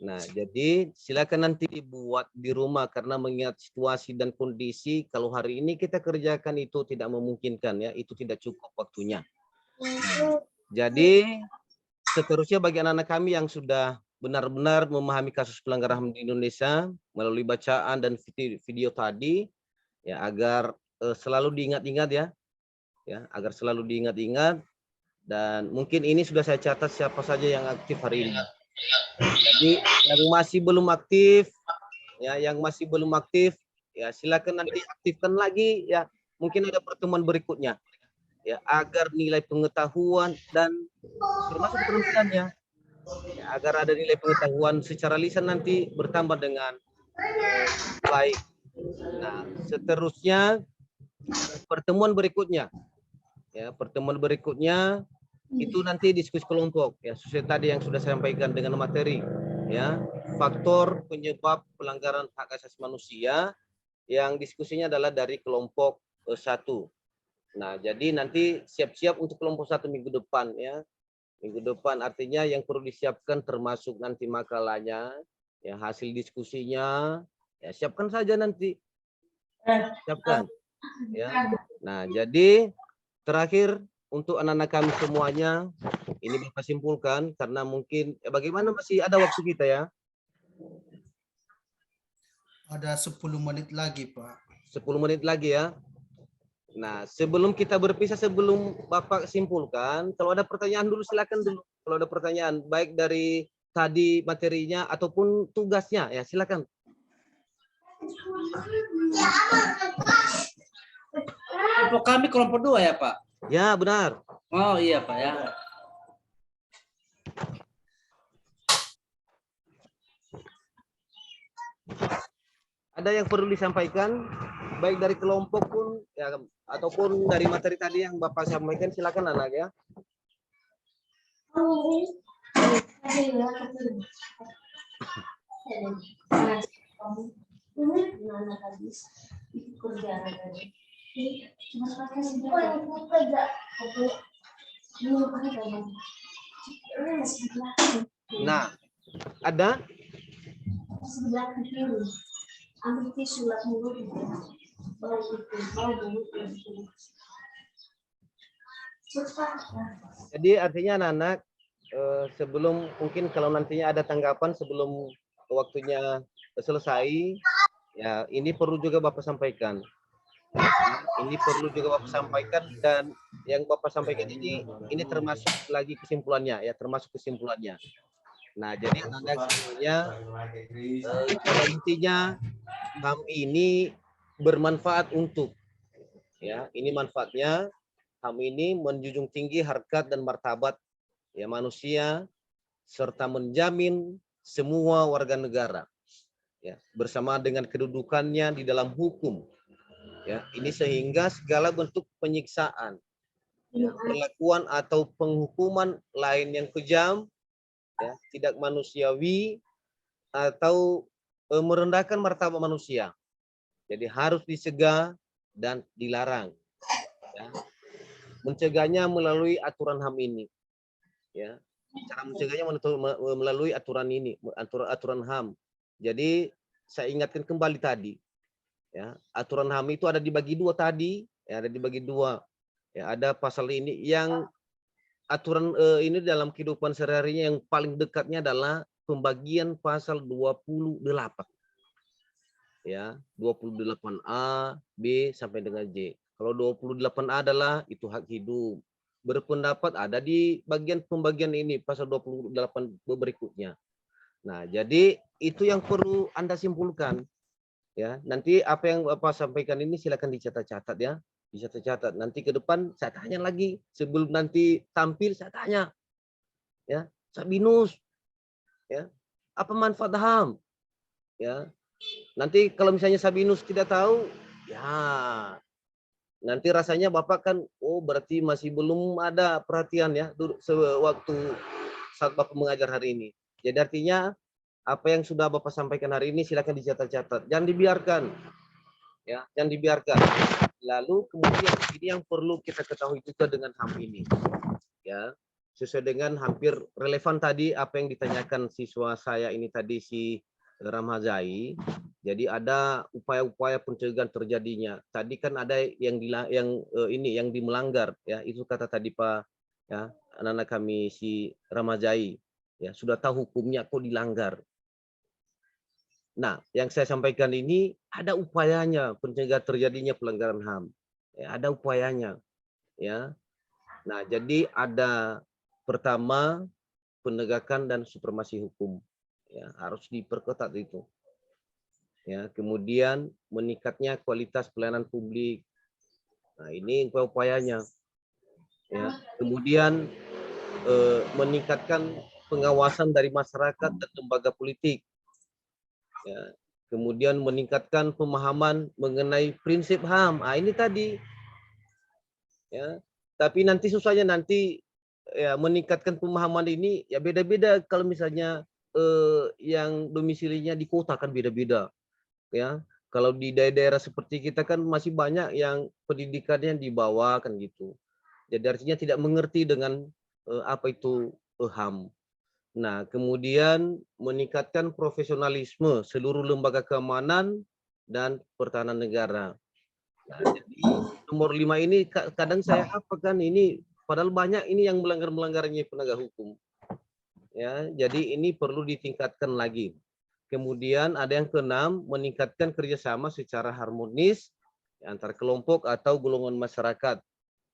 Nah, jadi silakan nanti dibuat di rumah karena mengingat situasi dan kondisi kalau hari ini kita kerjakan itu tidak memungkinkan ya, itu tidak cukup waktunya. Jadi seterusnya bagi anak-anak kami yang sudah benar-benar memahami kasus pelanggaran HAM di Indonesia melalui bacaan dan video tadi ya agar selalu diingat-ingat ya, agar selalu diingat-ingat dan mungkin ini sudah saya catat siapa saja yang aktif hari ini. Jadi yang masih belum aktif, ya silakan nanti aktifkan lagi ya. Mungkin ada pertemuan berikutnya ya agar nilai pengetahuan dan termasuk penelitiannya ya, agar ada nilai pengetahuan secara lisan nanti bertambah dengan baik. Nah, seterusnya pertemuan berikutnya itu nanti diskusi kelompok ya sesuai tadi yang sudah saya sampaikan dengan materi ya faktor penyebab pelanggaran hak asasi manusia yang diskusinya adalah dari kelompok 1. Nah, jadi nanti siap-siap untuk kelompok 1 minggu depan ya. Minggu depan artinya yang perlu disiapkan termasuk nanti makalahnya ya hasil diskusinya ya siapkan saja nanti. Siapkan ya. Nah, jadi terakhir untuk anak-anak kami semuanya ini Bapak simpulkan karena mungkin bagaimana masih ada waktu kita ya. Ada 10 menit lagi, Pak. 10 menit lagi ya. Nah, sebelum kita berpisah, sebelum Bapak simpulkan, kalau ada pertanyaan dulu silakan dulu. Kalau ada pertanyaan baik dari tadi materinya ataupun tugasnya ya silakan. Kelompok kami kelompok 2 ya Pak? Ya benar. Oh iya Pak ya. Ada yang perlu disampaikan baik dari kelompok pun ya ataupun dari materi tadi yang Bapak sampaikan silakan anak ya. Nah, ada jadi artinya anak-anak sebelum mungkin kalau nantinya ada tanggapan sebelum waktunya selesai ya ini perlu juga Bapak sampaikan. Ini perlu juga Bapak sampaikan dan yang Bapak sampaikan ini termasuk lagi kesimpulannya ya termasuk kesimpulannya. Nah, jadi anak-anak semuanya pada intinya HAM ini bermanfaat untuk ya ini manfaatnya HAM ini menjunjung tinggi harkat dan martabat ya manusia serta menjamin semua warga negara ya bersama dengan kedudukannya di dalam hukum ya ini sehingga segala bentuk penyiksaan ya, perlakuan atau penghukuman lain yang kejam ya tidak manusiawi atau merendahkan martabat manusia jadi harus dicegah dan dilarang ya. Mencegahnya melalui aturan HAM ini ya cara mencegahnya melalui aturan ini aturan HAM jadi saya ingatkan kembali tadi ya aturan HAM itu ada dibagi 2 tadi ya ada dibagi 2 ya ada pasal ini yang aturan ini dalam kehidupan sehari-harinya yang paling dekatnya adalah pembagian pasal 28 ya 28A B sampai dengan J. Kalau 28A adalah itu hak hidup berpendapat ada di bagian pembagian ini pasal 28 berikutnya. Nah, jadi itu yang perlu Anda simpulkan ya. Nanti apa yang Bapak sampaikan ini silakan dicatat-catat ya. bisa tercatat. Nanti ke depan saya tanya lagi, sebelum nanti tampil saya tanya, ya, Sabinus, ya, apa manfaat HAM? Ya, nanti kalau misalnya Sabinus tidak tahu, ya, nanti rasanya Bapak kan, oh berarti masih belum ada perhatian ya, sewaktu saat Bapak mengajar hari ini. Jadi artinya apa yang sudah Bapak sampaikan hari ini silakan dicatat-catat, jangan dibiarkan, ya, jangan dibiarkan. Lalu kemudian ini yang perlu kita ketahui juga dengan HAM ini, ya, sesuai dengan hampir relevan tadi apa yang ditanyakan siswa saya ini tadi, si Ramazai. Jadi ada upaya-upaya pencegahan terjadinya. Tadi kan ada yang melanggar, ya, itu kata tadi Pak, ya, anak-anak kami si Ramazai, ya, sudah tahu hukumnya kok dilanggar. Nah, yang saya sampaikan ini ada upayanya pencegah terjadinya pelanggaran HAM. Ya, ada upayanya, ya. Nah, jadi ada pertama penegakan dan supremasi hukum, ya, harus diperketat itu. Ya, kemudian meningkatnya kualitas pelayanan publik. Nah, ini upaya-upayanya. Ya, kemudian meningkatkan pengawasan dari masyarakat dan lembaga politik. Ya, kemudian meningkatkan pemahaman mengenai prinsip HAM. Ah, ini tadi, ya. Tapi nanti susahnya nanti, ya, meningkatkan pemahaman ini ya beda-beda. Kalau misalnya yang domisilinya di kota kan beda-beda, ya. Kalau di daerah-daerah seperti kita kan masih banyak yang pendidikannya di bawah kan gitu. Jadi artinya tidak mengerti dengan apa itu HAM. Nah, kemudian meningkatkan profesionalisme seluruh lembaga keamanan dan pertahanan negara. Nah, jadi nomor 5 ini kadang saya apakan ini, padahal banyak ini yang melanggar-melanggarnya penegak hukum. Ya, jadi ini perlu ditingkatkan lagi. Kemudian ada yang keenam, meningkatkan kerjasama secara harmonis antar kelompok atau golongan masyarakat,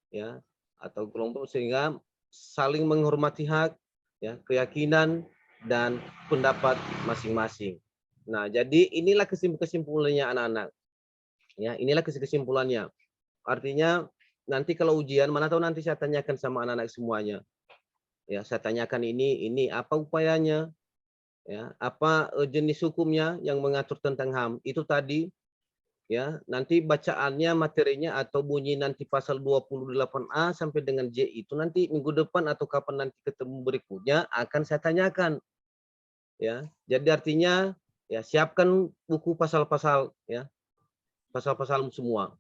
ya, atau kelompok sehingga saling menghormati hak, ya, keyakinan dan pendapat masing-masing. Nah, jadi inilah kesimpulannya anak-anak. Ya, inilah kesimpulannya. Artinya nanti kalau ujian, mana tahu nanti saya tanyakan sama anak-anak semuanya. Ya, saya tanyakan ini apa upayanya? Ya, apa jenis hukumnya yang mengatur tentang HAM? Itu tadi, ya, nanti bacaannya, materinya atau bunyi nanti pasal 28A sampai dengan J itu nanti minggu depan atau kapan nanti ketemu berikutnya akan saya tanyakan, ya. Jadi artinya, ya, siapkan buku pasal-pasal, ya, pasal-pasal semua,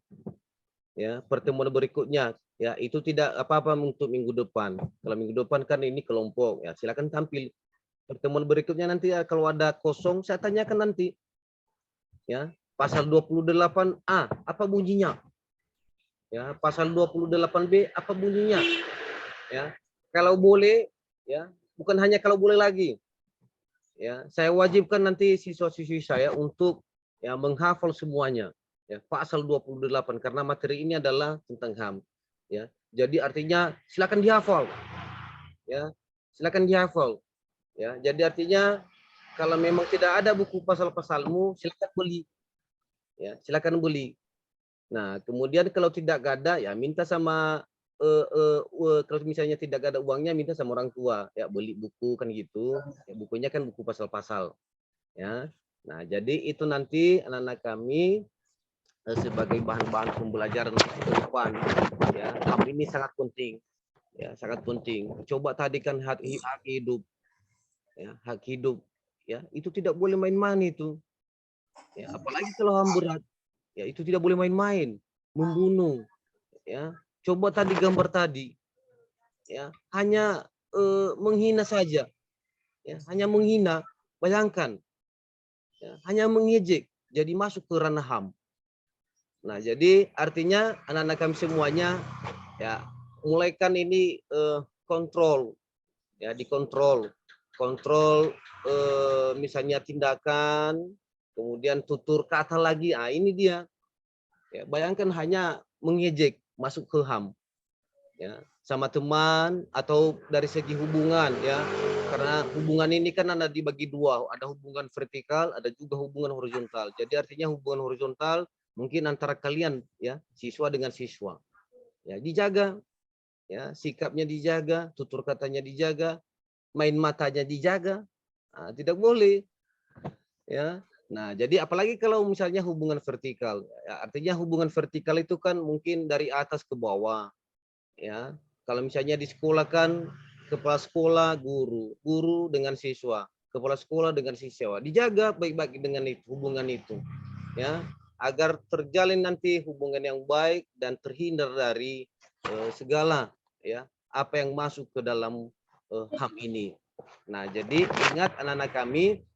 ya. Pertemuan berikutnya, ya, itu tidak apa-apa untuk minggu depan. Kalau minggu depan kan ini kelompok, ya, silakan tampil. Pertemuan berikutnya nanti ya, kalau ada kosong saya tanyakan nanti, ya. Pasal 28A, apa bunyinya? Ya, pasal 28B, apa bunyinya? Ya, kalau boleh, ya, bukan hanya kalau boleh lagi. Ya, saya wajibkan nanti siswa-siswi saya untuk, ya, menghafal semuanya. Ya, pasal 28 karena materi ini adalah tentang HAM. Ya, jadi artinya silakan dihafal. Ya, silakan dihafal. Ya, jadi artinya kalau memang tidak ada buku pasal-pasalmu, silakan beli. Ya, silakan beli. Nah, kemudian kalau tidak ada, ya minta sama kalau misalnya tidak ada uangnya, minta sama orang tua, ya beli buku kan gitu. Ya, bukunya kan buku pasal-pasal. Ya. Nah, jadi itu nanti anak-anak kami sebagai bahan-bahan pembelajaran ke depan. Ya, HAM ini sangat penting. Ya, sangat penting. Coba tadi kan hak hidup. Ya, hak hidup, ya, itu tidak boleh main-main itu, ya, apalagi kalau HAM berat, ya, itu tidak boleh main-main, membunuh, ya. Coba tadi gambar tadi, ya, hanya menghina saja, ya, hanya menghina, bayangkan, ya, hanya mengejek, jadi masuk ke ranah HAM. Nah, jadi artinya anak-anak kami semuanya, ya, mulaikan ini kontrol, ya, dikontrol. Kontrol misalnya tindakan, kemudian tutur kata lagi, ini dia. Ya, bayangkan hanya mengejek masuk ke HAM, ya, sama teman atau dari segi hubungan, ya, karena hubungan ini kan ada dibagi dua, ada hubungan vertikal, ada juga hubungan horizontal. Jadi artinya hubungan horizontal mungkin antara kalian ya, siswa dengan siswa. Ya, dijaga. Ya, sikapnya dijaga, tutur katanya dijaga, main matanya dijaga. Nah, tidak boleh. Ya. Nah, jadi apalagi kalau misalnya hubungan vertikal. Ya, artinya hubungan vertikal itu kan mungkin dari atas ke bawah. Ya. Kalau misalnya di sekolah kan kepala sekolah, guru dengan siswa, kepala sekolah dengan siswa. Dijaga baik-baik dengan itu, hubungan itu. Ya, agar terjalin nanti hubungan yang baik dan terhindar dari segala ya apa yang masuk ke dalam HAM ini. Nah, jadi ingat anak-anak kami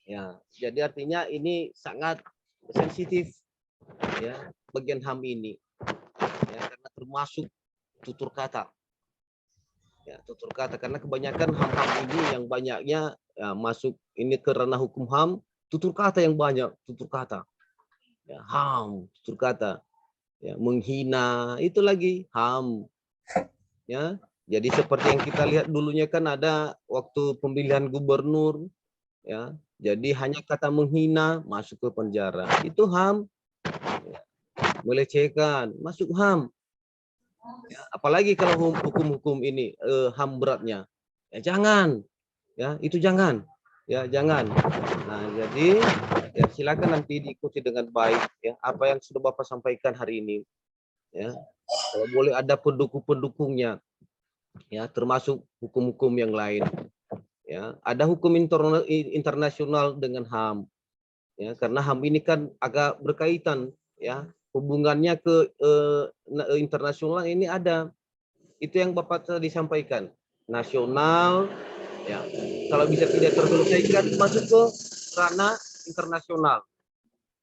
ya, jadi artinya ini sangat sensitif ya bagian HAM ini. Ya, karena termasuk tutur kata. Ya, tutur kata karena kebanyakan HAM-HAM ini yang banyaknya ya, masuk ini ke ranah hukum HAM, tutur kata yang banyak, tutur kata. Ya, HAM, tutur kata. Ya, menghina itu lagi HAM. Ya, jadi seperti yang kita lihat dulunya kan ada waktu pemilihan gubernur ya. Jadi hanya kata menghina masuk ke penjara. Itu HAM. Ya, melecehkan masuk HAM. Ya, apalagi kalau hukum-hukum ini HAM beratnya. Ya jangan. Ya, itu jangan. Ya, jangan. Nah, jadi ya silakan nanti diikuti dengan baik ya apa yang sudah Bapak sampaikan hari ini. Ya. Kalau boleh ada pendukung-pendukungnya. Ya, termasuk hukum-hukum yang lain. Ya, ada hukum internasional dengan HAM. Ya, karena HAM ini kan agak berkaitan ya. Hubungannya ke internasional ini ada. Itu yang Bapak tadi sampaikan. Nasional ya. Kalau bisa tidak terselesaikan masuk ke ranah internasional.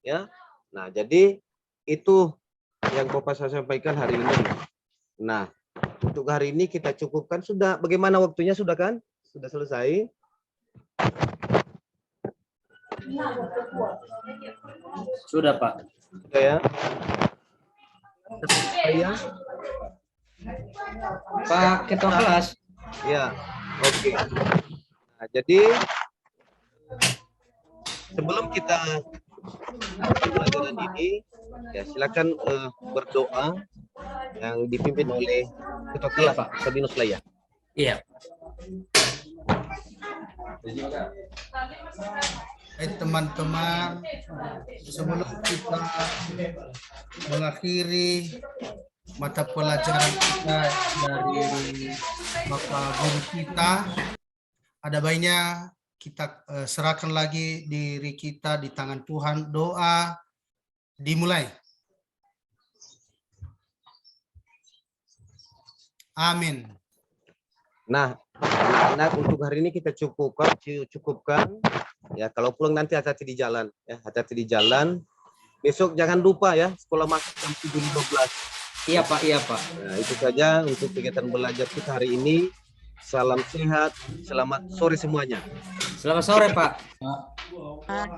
Ya. Nah, jadi itu yang Bapak saya sampaikan hari ini. Nah, untuk hari ini kita cukupkan sudah. Bagaimana waktunya sudah kan? Sudah selesai? Sudah, Pak. Sudah ya? Saya? Pak Ketua Kelas. Ya, oke. Nah, jadi sebelum kita pelajaran ini, ya silakan berdoa yang dipimpin oleh Ketua Kelas Pak Sabinus Laya. Iya. Teman-teman, sebelum kita mengakhiri mata pelajaran kita dari Bapak Guru kita, ada baiknya kita serahkan lagi diri kita di tangan Tuhan. Doa dimulai. Amin. Nah, anak-anak untuk hari ini kita cukupkan. Ya, kalau pulang nanti hati-hati di jalan. Ya, hati-hati di jalan. Besok jangan lupa ya, sekolah masuk jam 7.15. Iya Pak, iya Pak. Nah, itu saja untuk kegiatan belajar kita hari ini. Salam sehat, selamat sore semuanya. Selamat sore Pak. Pak.